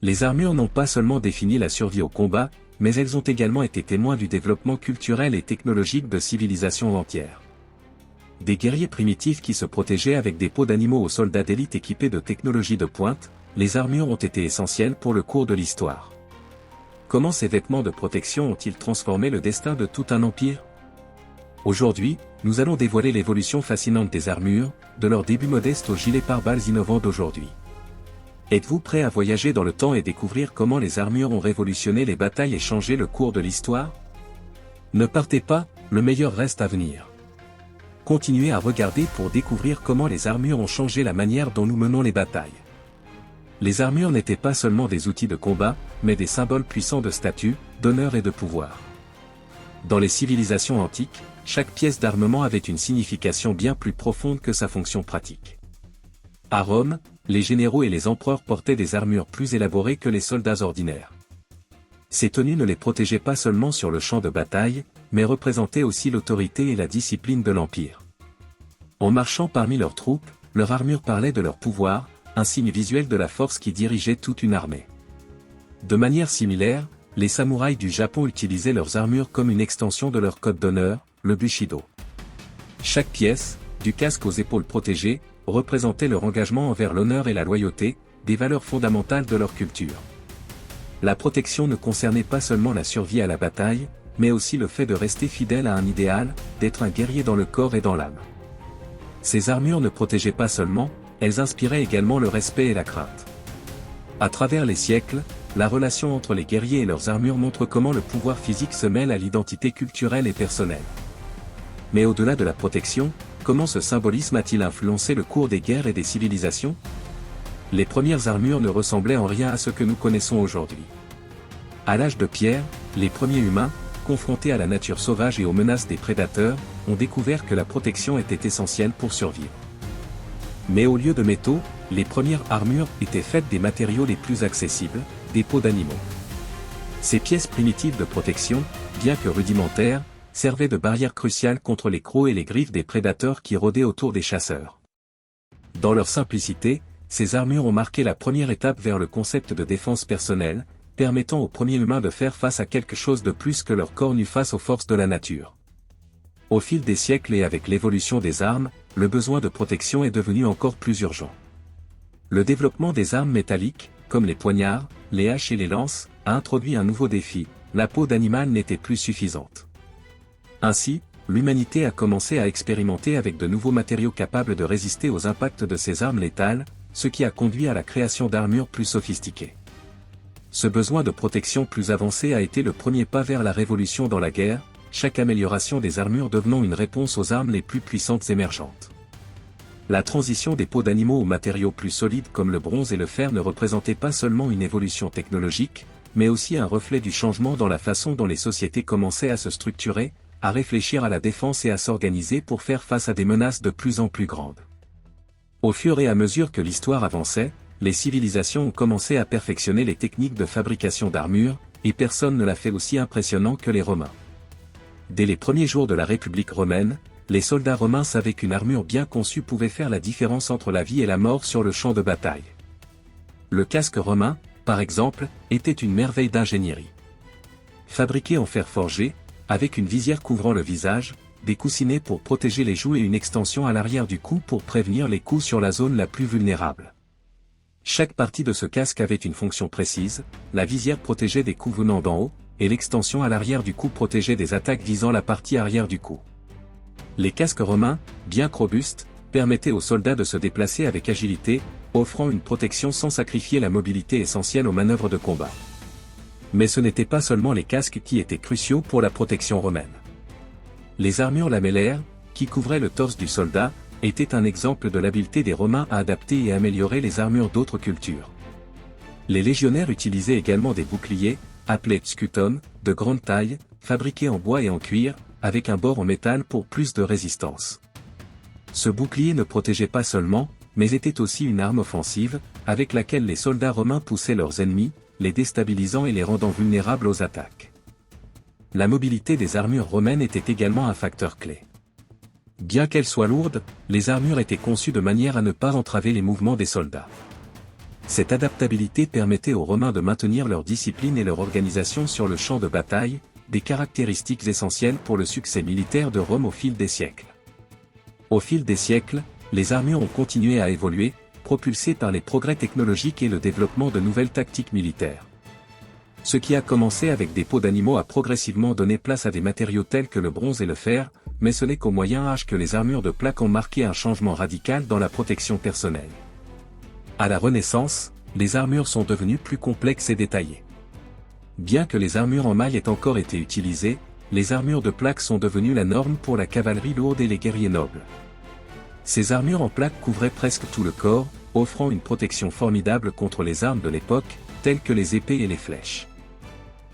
Les armures n'ont pas seulement défini la survie au combat, mais elles ont également été témoins du développement culturel et technologique de civilisations entières. Des guerriers primitifs qui se protégeaient avec des peaux d'animaux aux soldats d'élite équipés de technologies de pointe, les armures ont été essentielles pour le cours de l'histoire. Comment ces vêtements de protection ont-ils transformé le destin de tout un empire? Aujourd'hui, nous allons dévoiler l'évolution fascinante des armures, de leur début modeste aux gilets pare-balles innovants d'aujourd'hui. Êtes-vous prêt à voyager dans le temps et découvrir comment les armures ont révolutionné les batailles et changé le cours de l'histoire? Ne partez pas, le meilleur reste à venir. Continuez à regarder pour découvrir comment les armures ont changé la manière dont nous menons les batailles. Les armures n'étaient pas seulement des outils de combat, mais des symboles puissants de statut, d'honneur et de pouvoir. Dans les civilisations antiques, chaque pièce d'armement avait une signification bien plus profonde que sa fonction pratique. À Rome, les généraux et les empereurs portaient des armures plus élaborées que les soldats ordinaires. Ces tenues ne les protégeaient pas seulement sur le champ de bataille, mais représentaient aussi l'autorité et la discipline de l'Empire. En marchant parmi leurs troupes, leur armure parlait de leur pouvoir, un signe visuel de la force qui dirigeait toute une armée. De manière similaire, les samouraïs du Japon utilisaient leurs armures comme une extension de leur code d'honneur, le Bushido. Chaque pièce, du casque aux épaules protégées, représentait leur engagement envers l'honneur et la loyauté, des valeurs fondamentales de leur culture. La protection ne concernait pas seulement la survie à la bataille, mais aussi le fait de rester fidèle à un idéal, d'être un guerrier dans le corps et dans l'âme. Ces armures ne protégeaient pas seulement, elles inspiraient également le respect et la crainte. À travers les siècles, la relation entre les guerriers et leurs armures montre comment le pouvoir physique se mêle à l'identité culturelle et personnelle. Mais au-delà de la protection, comment ce symbolisme a-t-il influencé le cours des guerres et des civilisations? Les premières armures ne ressemblaient en rien à ce que nous connaissons aujourd'hui. À l'âge de pierre, les premiers humains, confrontés à la nature sauvage et aux menaces des prédateurs, ont découvert que la protection était essentielle pour survivre. Mais au lieu de métaux, les premières armures étaient faites des matériaux les plus accessibles, des peaux d'animaux. Ces pièces primitives de protection, bien que rudimentaires, servaient de barrière cruciale contre les crocs et les griffes des prédateurs qui rôdaient autour des chasseurs. Dans leur simplicité, ces armures ont marqué la première étape vers le concept de défense personnelle, permettant aux premiers humains de faire face à quelque chose de plus que leur corps nu face aux forces de la nature. Au fil des siècles et avec l'évolution des armes, le besoin de protection est devenu encore plus urgent. Le développement des armes métalliques, comme les poignards, les haches et les lances, a introduit un nouveau défi, la peau d'animal n'était plus suffisante. Ainsi, l'humanité a commencé à expérimenter avec de nouveaux matériaux capables de résister aux impacts de ces armes létales, ce qui a conduit à la création d'armures plus sophistiquées. Ce besoin de protection plus avancé a été le premier pas vers la révolution dans la guerre, chaque amélioration des armures devenant une réponse aux armes les plus puissantes émergentes. La transition des peaux d'animaux aux matériaux plus solides comme le bronze et le fer ne représentait pas seulement une évolution technologique, mais aussi un reflet du changement dans la façon dont les sociétés commençaient à se structurer, à réfléchir à la défense et à s'organiser pour faire face à des menaces de plus en plus grandes. Au fur et à mesure que l'histoire avançait, les civilisations ont commencé à perfectionner les techniques de fabrication d'armures, et personne ne l'a fait aussi impressionnant que les Romains. Dès les premiers jours de la République romaine, les soldats romains savaient qu'une armure bien conçue pouvait faire la différence entre la vie et la mort sur le champ de bataille. Le casque romain, par exemple, était une merveille d'ingénierie. Fabriqué en fer forgé, avec une visière couvrant le visage, des coussinets pour protéger les joues et une extension à l'arrière du cou pour prévenir les coups sur la zone la plus vulnérable. Chaque partie de ce casque avait une fonction précise, la visière protégeait des coups venant d'en haut, et l'extension à l'arrière du cou protégeait des attaques visant la partie arrière du cou. Les casques romains, bien que robustes, permettaient aux soldats de se déplacer avec agilité, offrant une protection sans sacrifier la mobilité essentielle aux manœuvres de combat. Mais ce n'étaient pas seulement les casques qui étaient cruciaux pour la protection romaine. Les armures lamellaires, qui couvraient le torse du soldat, étaient un exemple de l'habileté des Romains à adapter et améliorer les armures d'autres cultures. Les légionnaires utilisaient également des boucliers, appelés scutum, de grande taille, fabriqués en bois et en cuir, avec un bord en métal pour plus de résistance. Ce bouclier ne protégeait pas seulement, mais était aussi une arme offensive, avec laquelle les soldats romains poussaient leurs ennemis, les déstabilisant et les rendant vulnérables aux attaques. La mobilité des armures romaines était également un facteur clé. Bien qu'elles soient lourdes, les armures étaient conçues de manière à ne pas entraver les mouvements des soldats. Cette adaptabilité permettait aux Romains de maintenir leur discipline et leur organisation sur le champ de bataille, des caractéristiques essentielles pour le succès militaire de Rome au fil des siècles. Au fil des siècles, les armures ont continué à évoluer, propulsées par les progrès technologiques et le développement de nouvelles tactiques militaires. Ce qui a commencé avec des peaux d'animaux a progressivement donné place à des matériaux tels que le bronze et le fer, mais ce n'est qu'au Moyen Âge que les armures de plaque ont marqué un changement radical dans la protection personnelle. À la Renaissance, les armures sont devenues plus complexes et détaillées. Bien que les armures en maille aient encore été utilisées, les armures de plaque sont devenues la norme pour la cavalerie lourde et les guerriers nobles. Ces armures en plaque couvraient presque tout le corps, offrant une protection formidable contre les armes de l'époque, telles que les épées et les flèches.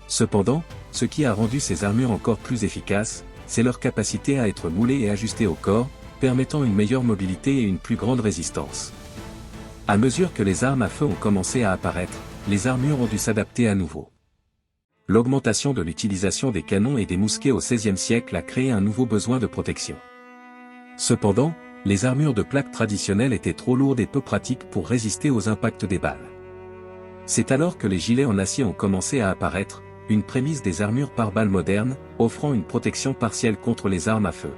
Cependant, ce qui a rendu ces armures encore plus efficaces, c'est leur capacité à être moulées et ajustées au corps, permettant une meilleure mobilité et une plus grande résistance. À mesure que les armes à feu ont commencé à apparaître, les armures ont dû s'adapter à nouveau. L'augmentation de l'utilisation des canons et des mousquets au XVIe siècle a créé un nouveau besoin de protection. Cependant, les armures de plaque traditionnelles étaient trop lourdes et peu pratiques pour résister aux impacts des balles. C'est alors que les gilets en acier ont commencé à apparaître, une prémisse des armures pare-balles modernes, offrant une protection partielle contre les armes à feu.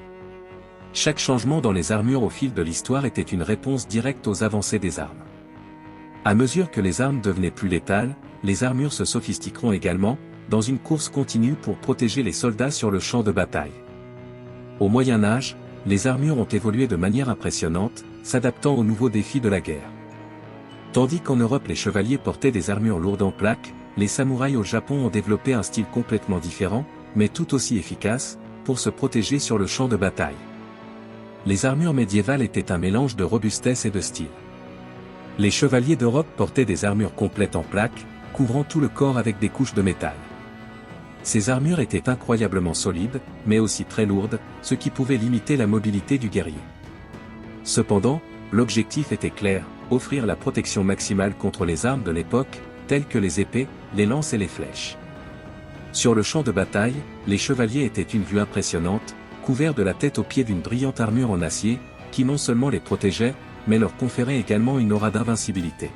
Chaque changement dans les armures au fil de l'histoire était une réponse directe aux avancées des armes. À mesure que les armes devenaient plus létales, les armures se sophistiqueront également, dans une course continue pour protéger les soldats sur le champ de bataille. Au Moyen Âge, les armures ont évolué de manière impressionnante, s'adaptant aux nouveaux défis de la guerre. Tandis qu'en Europe les chevaliers portaient des armures lourdes en plaques, les samouraïs au Japon ont développé un style complètement différent, mais tout aussi efficace, pour se protéger sur le champ de bataille. Les armures médiévales étaient un mélange de robustesse et de style. Les chevaliers d'Europe portaient des armures complètes en plaques, couvrant tout le corps avec des couches de métal. Ces armures étaient incroyablement solides, mais aussi très lourdes, ce qui pouvait limiter la mobilité du guerrier. Cependant, l'objectif était clair, offrir la protection maximale contre les armes de l'époque, telles que les épées, les lances et les flèches. Sur le champ de bataille, les chevaliers étaient une vue impressionnante, couverts de la tête aux pieds d'une brillante armure en acier, qui non seulement les protégeait, mais leur conférait également une aura d'invincibilité.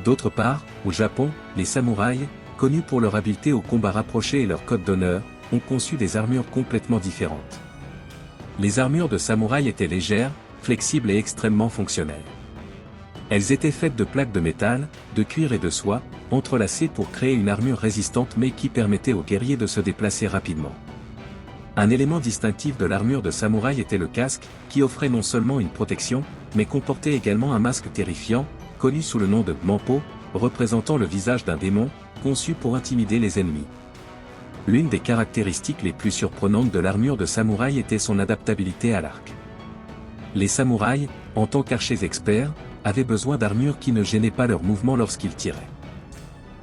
D'autre part, au Japon, les samouraïs, connus pour leur habileté au combat rapproché et leur code d'honneur, ont conçu des armures complètement différentes. Les armures de samouraï étaient légères, flexibles et extrêmement fonctionnelles. Elles étaient faites de plaques de métal, de cuir et de soie, entrelacées pour créer une armure résistante mais qui permettait aux guerriers de se déplacer rapidement. Un élément distinctif de l'armure de samouraï était le casque, qui offrait non seulement une protection, mais comportait également un masque terrifiant, connu sous le nom de Manpo, représentant le visage d'un démon, conçu pour intimider les ennemis. L'une des caractéristiques les plus surprenantes de l'armure de samouraï était son adaptabilité à l'arc. Les samouraïs, en tant qu'archers experts, avaient besoin d'armures qui ne gênaient pas leurs mouvements lorsqu'ils tiraient.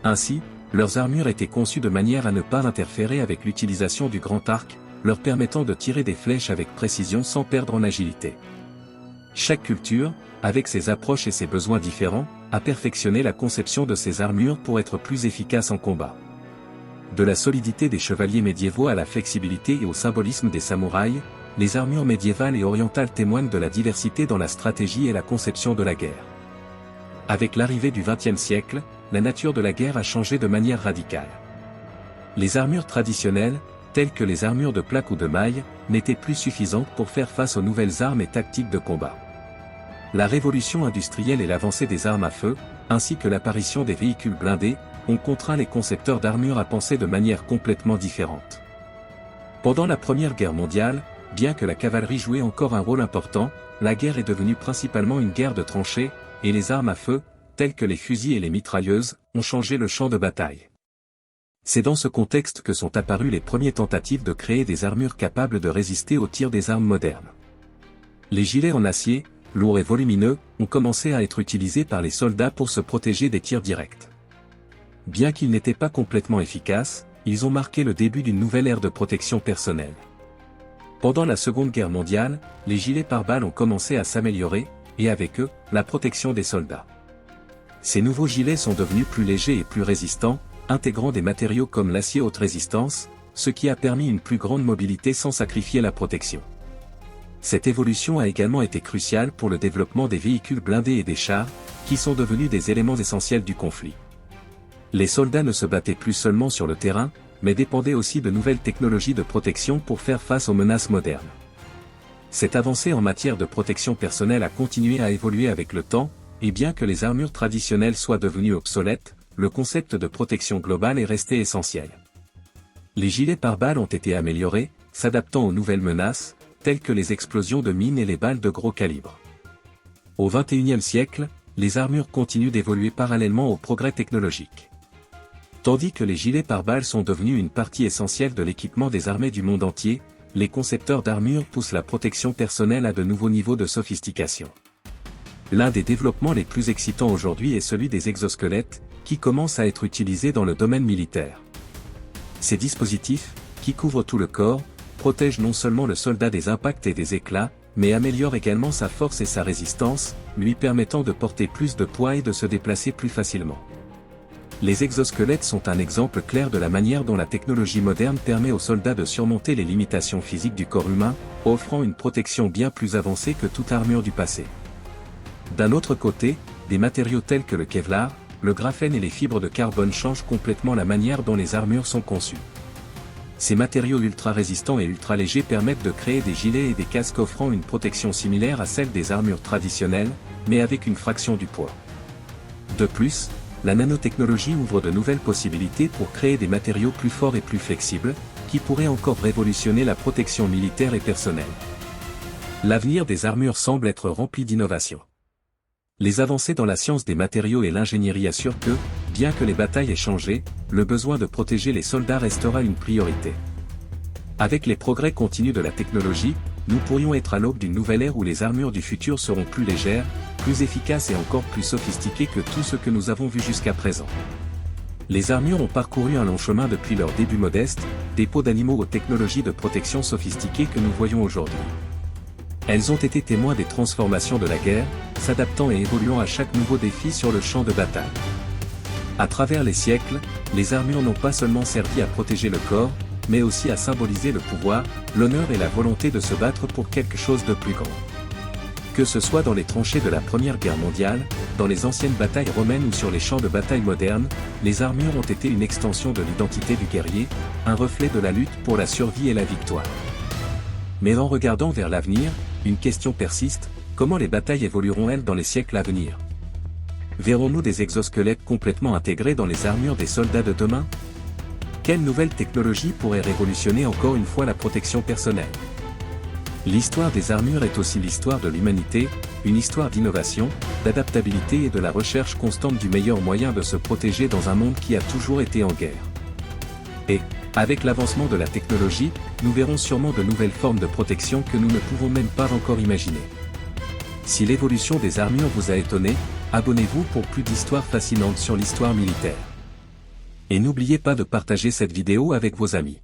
Ainsi, leurs armures étaient conçues de manière à ne pas interférer avec l'utilisation du grand arc, leur permettant de tirer des flèches avec précision sans perdre en agilité. Chaque culture, avec ses approches et ses besoins différents, a perfectionné la conception de ces armures pour être plus efficaces en combat. De la solidité des chevaliers médiévaux à la flexibilité et au symbolisme des samouraïs, les armures médiévales et orientales témoignent de la diversité dans la stratégie et la conception de la guerre. Avec l'arrivée du XXe siècle, la nature de la guerre a changé de manière radicale. Les armures traditionnelles, telles que les armures de plaque ou de maille, n'étaient plus suffisantes pour faire face aux nouvelles armes et tactiques de combat. La révolution industrielle et l'avancée des armes à feu, ainsi que l'apparition des véhicules blindés, ont contraint les concepteurs d'armures à penser de manière complètement différente. Pendant la Première Guerre mondiale, bien que la cavalerie jouait encore un rôle important, la guerre est devenue principalement une guerre de tranchées, et les armes à feu, telles que les fusils et les mitrailleuses, ont changé le champ de bataille. C'est dans ce contexte que sont apparues les premières tentatives de créer des armures capables de résister aux tirs des armes modernes. Les gilets en acier, lourds et volumineux, ont commencé à être utilisés par les soldats pour se protéger des tirs directs. Bien qu'ils n'étaient pas complètement efficaces, ils ont marqué le début d'une nouvelle ère de protection personnelle. Pendant la Seconde Guerre mondiale, les gilets pare-balles ont commencé à s'améliorer, et avec eux, la protection des soldats. Ces nouveaux gilets sont devenus plus légers et plus résistants, intégrant des matériaux comme l'acier haute résistance, ce qui a permis une plus grande mobilité sans sacrifier la protection. Cette évolution a également été cruciale pour le développement des véhicules blindés et des chars, qui sont devenus des éléments essentiels du conflit. Les soldats ne se battaient plus seulement sur le terrain, mais dépendaient aussi de nouvelles technologies de protection pour faire face aux menaces modernes. Cette avancée en matière de protection personnelle a continué à évoluer avec le temps, et bien que les armures traditionnelles soient devenues obsolètes, le concept de protection globale est resté essentiel. Les gilets pare-balles ont été améliorés, s'adaptant aux nouvelles menaces, telles que les explosions de mines et les balles de gros calibre. Au XXIe siècle, les armures continuent d'évoluer parallèlement aux progrès technologiques. Tandis que les gilets pare-balles sont devenus une partie essentielle de l'équipement des armées du monde entier, les concepteurs d'armures poussent la protection personnelle à de nouveaux niveaux de sophistication. L'un des développements les plus excitants aujourd'hui est celui des exosquelettes, qui commencent à être utilisés dans le domaine militaire. Ces dispositifs, qui couvrent tout le corps, protègent non seulement le soldat des impacts et des éclats, mais améliorent également sa force et sa résistance, lui permettant de porter plus de poids et de se déplacer plus facilement. Les exosquelettes sont un exemple clair de la manière dont la technologie moderne permet aux soldats de surmonter les limitations physiques du corps humain, offrant une protection bien plus avancée que toute armure du passé. D'un autre côté, des matériaux tels que le Kevlar, le graphène et les fibres de carbone changent complètement la manière dont les armures sont conçues. Ces matériaux ultra-résistants et ultra-légers permettent de créer des gilets et des casques offrant une protection similaire à celle des armures traditionnelles, mais avec une fraction du poids. De plus, la nanotechnologie ouvre de nouvelles possibilités pour créer des matériaux plus forts et plus flexibles, qui pourraient encore révolutionner la protection militaire et personnelle. L'avenir des armures semble être rempli d'innovations. Les avancées dans la science des matériaux et l'ingénierie assurent que, bien que les batailles aient changé, le besoin de protéger les soldats restera une priorité. Avec les progrès continus de la technologie, nous pourrions être à l'aube d'une nouvelle ère où les armures du futur seront plus légères, plus efficaces et encore plus sophistiquées que tout ce que nous avons vu jusqu'à présent. Les armures ont parcouru un long chemin depuis leur début modeste, des peaux d'animaux aux technologies de protection sophistiquées que nous voyons aujourd'hui. Elles ont été témoins des transformations de la guerre, s'adaptant et évoluant à chaque nouveau défi sur le champ de bataille. À travers les siècles, les armures n'ont pas seulement servi à protéger le corps, mais aussi à symboliser le pouvoir, l'honneur et la volonté de se battre pour quelque chose de plus grand. Que ce soit dans les tranchées de la Première Guerre mondiale, dans les anciennes batailles romaines ou sur les champs de bataille modernes, les armures ont été une extension de l'identité du guerrier, un reflet de la lutte pour la survie et la victoire. Mais en regardant vers l'avenir, une question persiste, comment les batailles évolueront-elles dans les siècles à venir? Verrons-nous des exosquelettes complètement intégrés dans les armures des soldats de demain? Quelle nouvelle technologie pourrait révolutionner encore une fois la protection personnelle? L'histoire des armures est aussi l'histoire de l'humanité, une histoire d'innovation, d'adaptabilité et de la recherche constante du meilleur moyen de se protéger dans un monde qui a toujours été en guerre. Et, avec l'avancement de la technologie, nous verrons sûrement de nouvelles formes de protection que nous ne pouvons même pas encore imaginer. Si l'évolution des armures vous a étonné, abonnez-vous pour plus d'histoires fascinantes sur l'histoire militaire. Et n'oubliez pas de partager cette vidéo avec vos amis.